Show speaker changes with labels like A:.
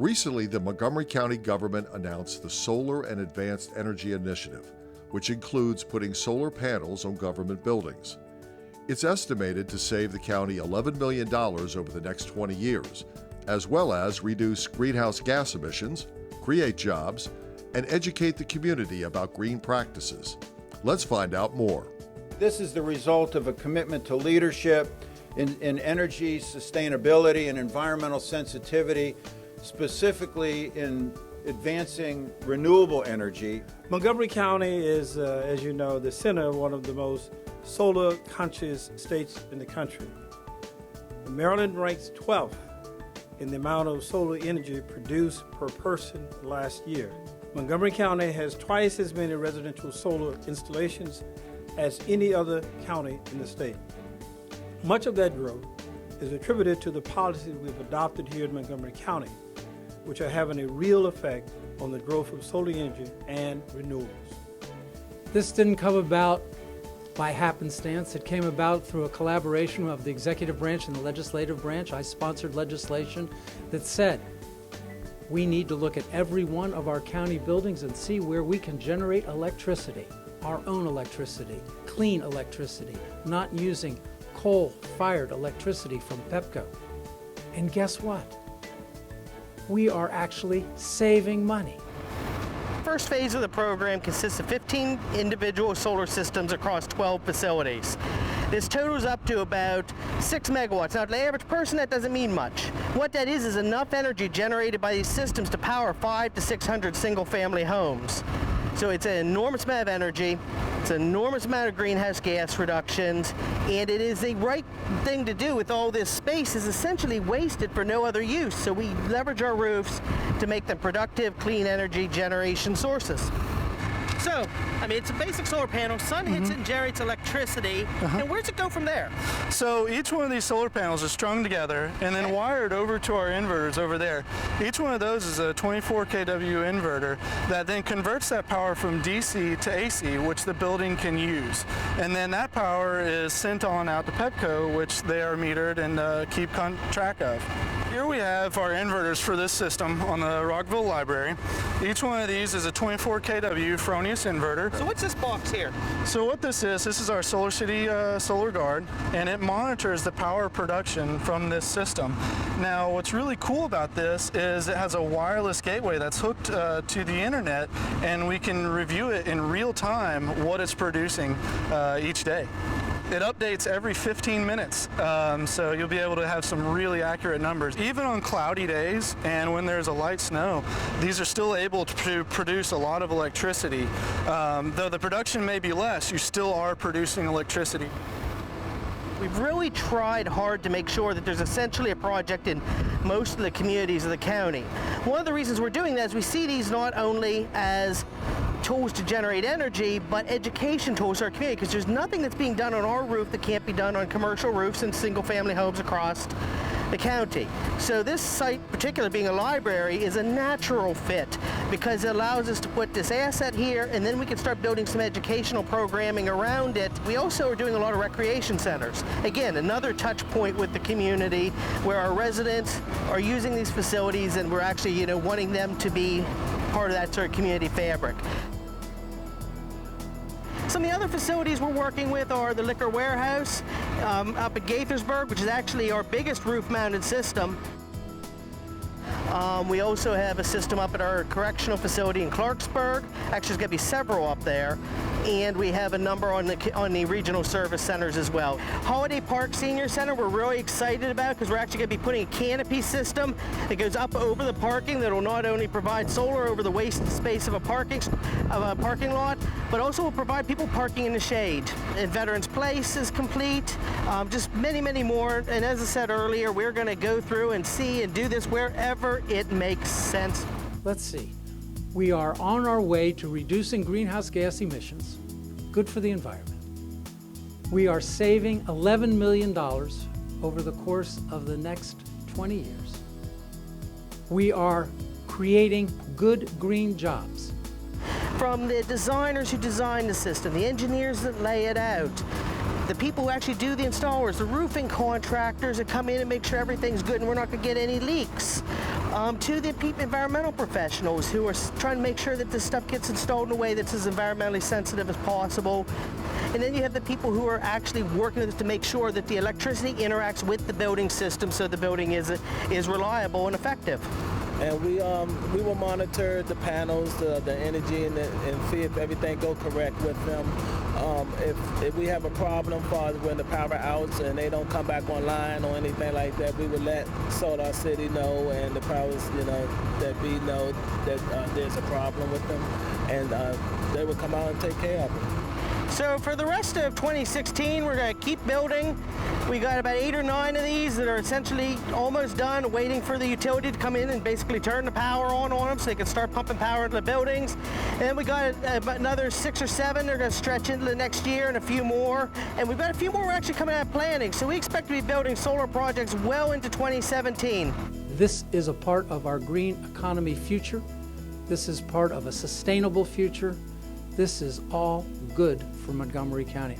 A: Recently, the Montgomery County government announced the Solar and Advanced Energy Initiative, which includes putting solar panels on government buildings. It's estimated to save the county $11 million over the next 20 years, as well as reduce greenhouse gas emissions, create jobs, and educate the community about green practices. Let's find out more.
B: This is the result of a commitment to leadership in energy sustainability and environmental sensitivity, specifically in advancing renewable energy.
C: Montgomery County is, as you know, the center of one of the most solar-conscious states in the country. Maryland ranks 12th in the amount of solar energy produced per person last year. Montgomery County has twice as many residential solar installations as any other county in the state. Much of that growth is attributed to the policies we've adopted here in Montgomery County, which are having a real effect on the growth of solar energy and renewables.
D: This didn't come about by happenstance. It came about through a collaboration of the executive branch and the legislative branch. I sponsored legislation that said we need to look at every one of our county buildings and see where we can generate electricity, our own electricity, clean electricity, not using coal-fired electricity from Pepco. And guess what? We are actually saving money.
E: First phase of the program consists of 15 individual solar systems across 12 facilities. This totals up to about 6 megawatts. Now, to the average person, that doesn't mean much. What that is enough energy generated by these systems to power 500 to 600 single-family homes. So it's an enormous amount of energy, it's an enormous amount of greenhouse gas reductions, and it is the right thing to do with all this space is essentially wasted for no other use. So we leverage our roofs to make them productive, clean energy generation sources. So, I mean, it's a basic solar panel. Sun hits it and generates electricity. And where does it go from there?
F: So each one of these solar panels is strung together and then wired over to our inverters over there. Each one of those is a 24 kW inverter that then converts that power from DC to AC, which the building can use. And then that power is sent on out to Pepco, which they are metered and keep track of. Here we have our inverters for this system on the Rockville Library. Each one of these is a 24 kW Fronius inverter.
E: So what's this box here?
F: So what this is our Solar City Solar Guard, and it monitors the power production from this system. Now, what's really cool about this is it has a wireless gateway that's hooked to the internet, and we can review it in real time what it's producing each day. It updates every 15 minutes, so you'll be able to have some really accurate numbers. Even on cloudy days and when there's a light snow, these are still able to produce a lot of electricity. Though the production may be less, you still are producing electricity.
E: We've really tried hard to make sure that there's essentially a project in most of the communities of the county. One of the reasons we're doing that is we see these not only as tools to generate energy, but education tools for our community, because there's nothing that's being done on our roof that can't be done on commercial roofs and single-family homes across the county. So this site, particularly being a library, is a natural fit because it allows us to put this asset here, and then we can start building some educational programming around it. We also are doing a lot of recreation centers. Again, another touch point with the community where our residents are using these facilities, and we're actually, wanting them to be part of that sort of community fabric. Some of the other facilities we're working with are the liquor warehouse up at Gaithersburg, which is actually our biggest roof-mounted system. We also have a system up at our correctional facility in Clarksburg. Actually, there's going to be several up there. And we have a number on the regional service centers as well. Holiday Park Senior Center we're really excited about because we're actually going to be putting a canopy system that goes up over the parking that will not only provide solar over the waste space of a parking lot, but also will provide people parking in the shade. And Veterans Place is complete, just many, many more. And as I said earlier, we're going to go through and see and do this wherever it makes sense.
D: Let's see. We are on our way to reducing greenhouse gas emissions, good for the environment. We are saving $11 million over the course of the next 20 years. We are creating good green jobs.
E: From the designers who design the system, the engineers that lay it out, the people who actually do the installers, the roofing contractors that come in and make sure everything's good and we're not going to get any leaks, to the environmental professionals who are trying to make sure that this stuff gets installed in a way that's as environmentally sensitive as possible. And then you have the people who are actually working with us to make sure that the electricity interacts with the building system so the building is reliable and effective.
G: And we will monitor the panels, the energy, and see if everything go correct with them. If we have a problem for when the power outs and they don't come back online or anything like that, we will let Solar City know and the powers, that we know that there's a problem with them, and they will come out and take care of it.
E: So for the rest of 2016, we're going to keep building. We got about 8 or 9 of these that are essentially almost done, waiting for the utility to come in and basically turn the power on them so they can start pumping power into the buildings. And then we got about another 6 or 7 that are going to stretch into the next year, and a few more. And we've got a few more actually coming out of planning. So we expect to be building solar projects well into 2017.
D: This is a part of our green economy future. This is part of a sustainable future. This is all good for Montgomery County.